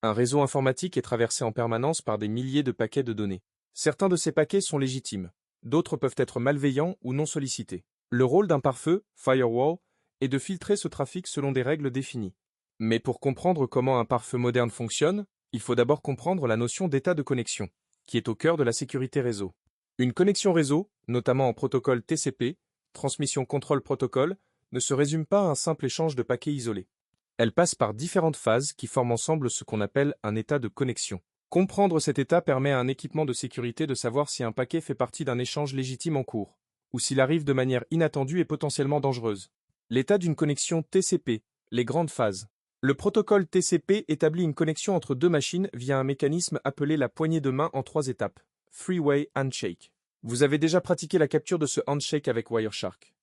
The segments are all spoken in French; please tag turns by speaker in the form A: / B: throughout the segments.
A: Un réseau informatique est traversé en permanence par des milliers de paquets de données. Certains de ces paquets sont légitimes, d'autres peuvent être malveillants ou non sollicités. Le rôle d'un pare-feu, firewall, est de filtrer ce trafic selon des règles définies. Mais pour comprendre comment un pare-feu moderne fonctionne, il faut d'abord comprendre la notion d'état de connexion, qui est au cœur de la sécurité réseau. Une connexion réseau, notamment en protocole TCP, Transmission Control Protocol, ne se résume pas à un simple échange de paquets isolés. Elle passe par différentes phases qui forment ensemble ce qu'on appelle un état de connexion. Comprendre cet état permet à un équipement de sécurité de savoir si un paquet fait partie d'un échange légitime en cours, ou s'il arrive de manière inattendue et potentiellement dangereuse. L'état d'une connexion TCP, les grandes phases. Le protocole TCP établit une connexion entre deux machines via un mécanisme appelé la poignée de main en 3 étapes. Three-way handshake. Vous avez déjà pratiqué la capture de ce handshake avec Wireshark.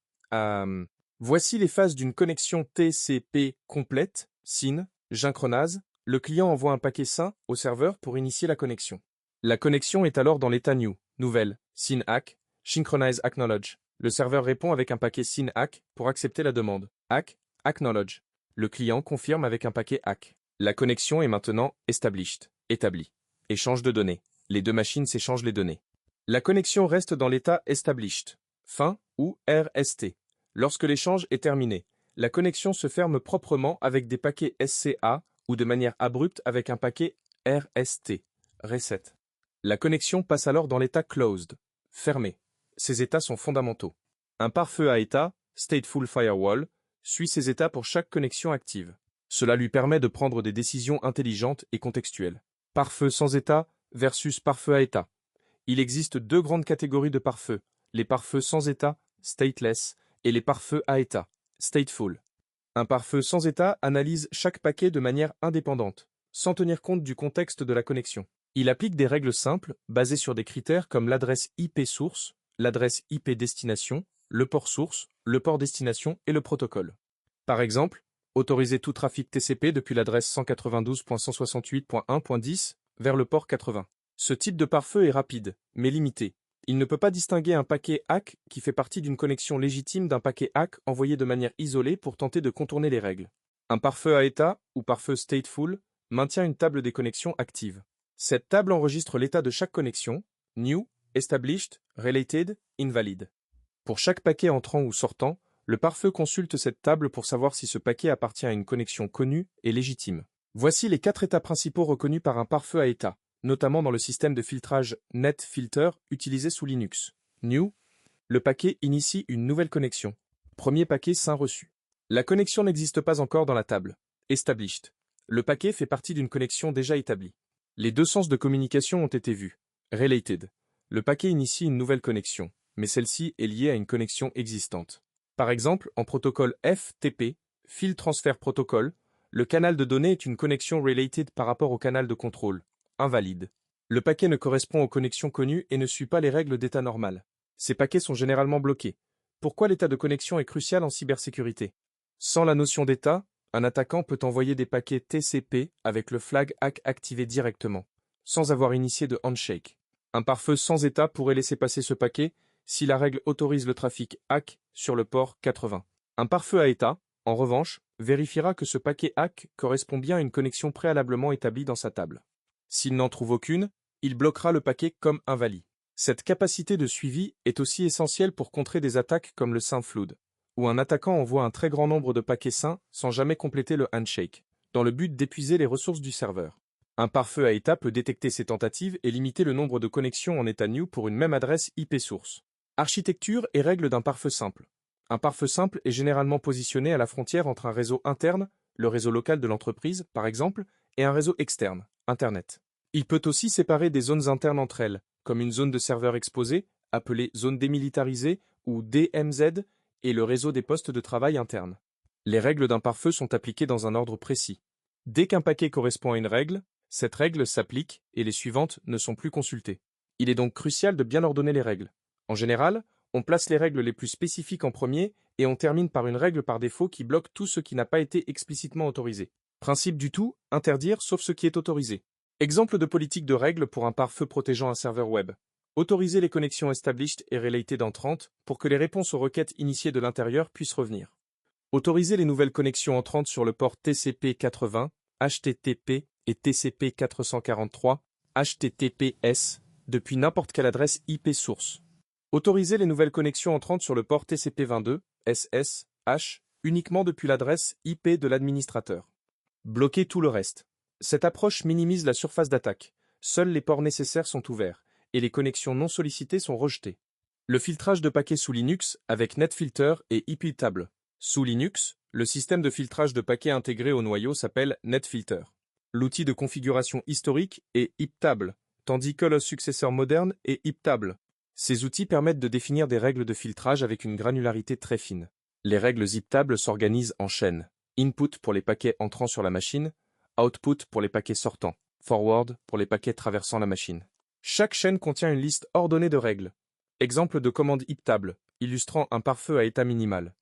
A: Voici les phases d'une connexion TCP complète, SYN, synchronase. Le client envoie un paquet SYN au serveur pour initier la connexion. La connexion est alors dans l'état new, nouvelle, SYN ACK, Synchronize Acknowledge. Le serveur répond avec un paquet SYN ACK pour accepter la demande. ACK, Acknowledge. Le client confirme avec un paquet ACK. La connexion est maintenant established, établie. Échange de données. Les deux machines s'échangent les données. La connexion reste dans l'état established, fin ou RST. Lorsque l'échange est terminé, la connexion se ferme proprement avec des paquets SCA ou de manière abrupte avec un paquet RST, reset. La connexion passe alors dans l'état closed, fermé. Ces états sont fondamentaux. Un pare-feu à état, stateful firewall, suit ces états pour chaque connexion active. Cela lui permet de prendre des décisions intelligentes et contextuelles. Pare-feu sans état versus pare-feu à état. Il existe deux grandes catégories de pare-feu, les pare-feux sans état, stateless, et les pare-feux à état, stateful. Un pare-feu sans état analyse chaque paquet de manière indépendante, sans tenir compte du contexte de la connexion. Il applique des règles simples, basées sur des critères comme l'adresse IP source, l'adresse IP destination, le port source, le port destination et le protocole. Par exemple, autoriser tout trafic TCP depuis l'adresse 192.168.1.10 vers le port 80. Ce type de pare-feu est rapide, mais limité. Il ne peut pas distinguer un paquet ACK qui fait partie d'une connexion légitime d'un paquet ACK envoyé de manière isolée pour tenter de contourner les règles. Un pare-feu à état, ou pare-feu stateful, maintient une table des connexions actives. Cette table enregistre l'état de chaque connexion, new, established, related, invalid. Pour chaque paquet entrant ou sortant, le pare-feu consulte cette table pour savoir si ce paquet appartient à une connexion connue et légitime. Voici les 4 états principaux reconnus par un pare-feu à état, notamment dans le système de filtrage NetFilter utilisé sous Linux. New, le paquet initie une nouvelle connexion. Premier paquet SYN reçu. La connexion n'existe pas encore dans la table. Established. Le paquet fait partie d'une connexion déjà établie. Les deux sens de communication ont été vus. Related. Le paquet initie une nouvelle connexion, mais celle-ci est liée à une connexion existante. Par exemple, en protocole FTP, File Transfer Protocol, le canal de données est une connexion related par rapport au canal de contrôle. Invalide. Le paquet ne correspond aux connexions connues et ne suit pas les règles d'état normal. Ces paquets sont généralement bloqués. Pourquoi l'état de connexion est crucial en cybersécurité? Sans la notion d'état, un attaquant peut envoyer des paquets TCP avec le flag ACK activé directement, sans avoir initié de handshake. Un pare-feu sans état pourrait laisser passer ce paquet si la règle autorise le trafic ACK sur le port 80. Un pare-feu à état, en revanche, vérifiera que ce paquet ACK correspond bien à une connexion préalablement établie dans sa table. S'il n'en trouve aucune, il bloquera le paquet comme invalide. Cette capacité de suivi est aussi essentielle pour contrer des attaques comme le SYN flood, où un attaquant envoie un très grand nombre de paquets SYN sans jamais compléter le handshake, dans le but d'épuiser les ressources du serveur. Un pare-feu à état peut détecter ces tentatives et limiter le nombre de connexions en état new pour une même adresse IP source. Architecture et règles d'un pare-feu simple. Un pare-feu simple est généralement positionné à la frontière entre un réseau interne, le réseau local de l'entreprise par exemple, et un réseau externe, Internet. Il peut aussi séparer des zones internes entre elles, comme une zone de serveur exposée, appelée zone démilitarisée ou DMZ, et le réseau des postes de travail internes. Les règles d'un pare-feu sont appliquées dans un ordre précis. Dès qu'un paquet correspond à une règle, cette règle s'applique et les suivantes ne sont plus consultées. Il est donc crucial de bien ordonner les règles. En général, on place les règles les plus spécifiques en premier et on termine par une règle par défaut qui bloque tout ce qui n'a pas été explicitement autorisé. Principe du tout, interdire sauf ce qui est autorisé. Exemple de politique de règles pour un pare-feu protégeant un serveur web. Autoriser les connexions established et related entrantes pour que les réponses aux requêtes initiées de l'intérieur puissent revenir. Autoriser les nouvelles connexions entrantes sur le port TCP 80, HTTP et TCP/443, HTTPS, depuis n'importe quelle adresse IP source. Autoriser les nouvelles connexions entrantes sur le port TCP/22, SSH, uniquement depuis l'adresse IP de l'administrateur. Bloquer tout le reste. Cette approche minimise la surface d'attaque. Seuls les ports nécessaires sont ouverts, et les connexions non sollicitées sont rejetées. Le filtrage de paquets sous Linux avec NetFilter est iPtable. Sous Linux, le système de filtrage de paquets intégré au noyau s'appelle NetFilter. L'outil de configuration historique est iPtable, tandis que le successeur moderne est iPtable. Ces outils permettent de définir des règles de filtrage avec une granularité très fine. Les règles iPtable s'organisent en chaînes. Input pour les paquets entrant sur la machine, output pour les paquets sortants, forward pour les paquets traversant la machine. Chaque chaîne contient une liste ordonnée de règles. Exemple de commande iPtable, illustrant un pare-feu à état minimal.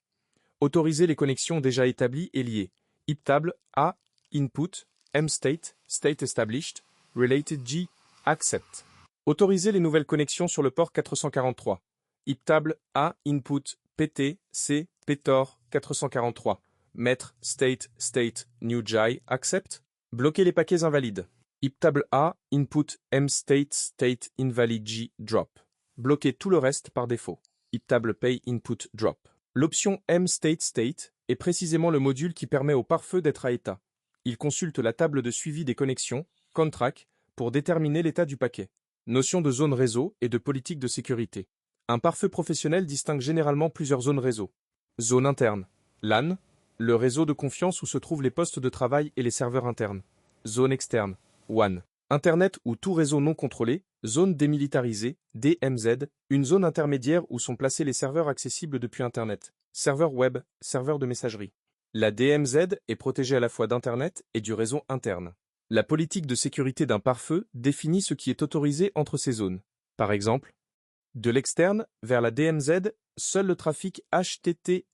A: Autoriser les connexions déjà établies et liées. iPtable A, input, mstate, state established, related G, accept. Autoriser les nouvelles connexions sur le port 443. iPtable A, input, pt, c, ptor, 443. Maître, state, state, new jai, accept. Bloquer les paquets invalides. iPtable A, input, mstate, state, invalid G, drop. Bloquer tout le reste par défaut. iPtable pay, input, drop. L'option mstate state est précisément le module qui permet au pare-feu d'être à état. Il consulte la table de suivi des connexions, contract, pour déterminer l'état du paquet. Notion de zone réseau et de politique de sécurité. Un pare-feu professionnel distingue généralement plusieurs zones réseau. Zone interne, LAN, le réseau de confiance où se trouvent les postes de travail et les serveurs internes. Zone externe, WAN. Internet ou tout réseau non contrôlé, zone démilitarisée, DMZ, une zone intermédiaire où sont placés les serveurs accessibles depuis Internet. Serveur web, serveur de messagerie. La DMZ est protégée à la fois d'Internet et du réseau interne. La politique de sécurité d'un pare-feu définit ce qui est autorisé entre ces zones. Par exemple, de l'externe vers la DMZ, seul le trafic HTTP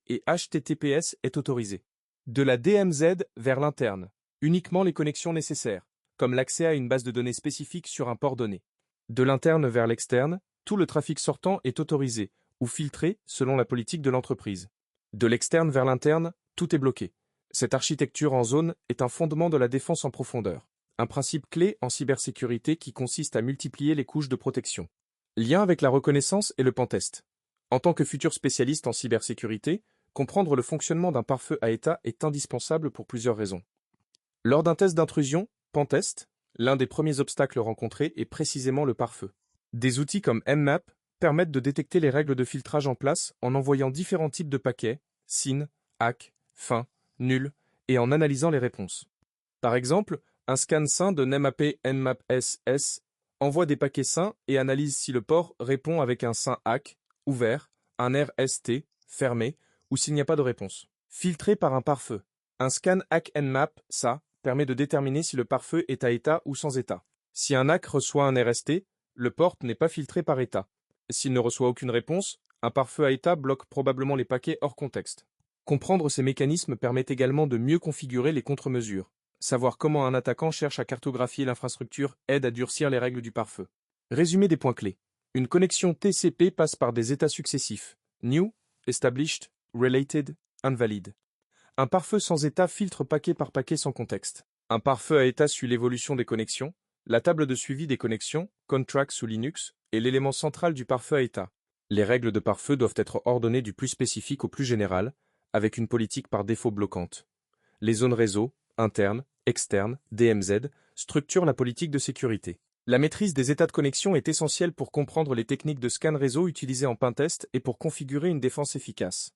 A: et HTTPS est autorisé. De la DMZ vers l'interne, uniquement les connexions nécessaires, comme l'accès à une base de données spécifique sur un port donné. De l'interne vers l'externe, tout le trafic sortant est autorisé ou filtré selon la politique de l'entreprise. De l'externe vers l'interne, tout est bloqué. Cette architecture en zone est un fondement de la défense en profondeur, un principe clé en cybersécurité qui consiste à multiplier les couches de protection. Lien avec la reconnaissance et le pentest. En tant que futur spécialiste en cybersécurité, comprendre le fonctionnement d'un pare-feu à état est indispensable pour plusieurs raisons. Lors d'un test d'intrusion, pentest, l'un des premiers obstacles rencontrés est précisément le pare-feu. Des outils comme Mmap permettent de détecter les règles de filtrage en place en envoyant différents types de paquets, SYN, ACK, fin, nul, et en analysant les réponses. Par exemple, un scan SYN de Nmap Nmap SS envoie des paquets SYN et analyse si le port répond avec un SYN ACK, ouvert, un RST, fermé, ou s'il n'y a pas de réponse. Filtré par un pare-feu. Un scan ACK Nmap, ça, permet de déterminer si le pare-feu est à état ou sans état. Si un ACK reçoit un RST, le port n'est pas filtré par état. S'il ne reçoit aucune réponse, un pare-feu à état bloque probablement les paquets hors contexte. Comprendre ces mécanismes permet également de mieux configurer les contre-mesures. Savoir comment un attaquant cherche à cartographier l'infrastructure aide à durcir les règles du pare-feu. Résumé des points clés. Une connexion TCP passe par des états successifs. New, Established, Related, Invalid. Un pare-feu sans état filtre paquet par paquet sans contexte. Un pare-feu à état suit l'évolution des connexions. La table de suivi des connexions, Contract sous Linux, est l'élément central du pare-feu à état. Les règles de pare-feu doivent être ordonnées du plus spécifique au plus général, avec une politique par défaut bloquante. Les zones réseau, internes, externes, DMZ, structurent la politique de sécurité. La maîtrise des états de connexion est essentielle pour comprendre les techniques de scan réseau utilisées en pentest et pour configurer une défense efficace.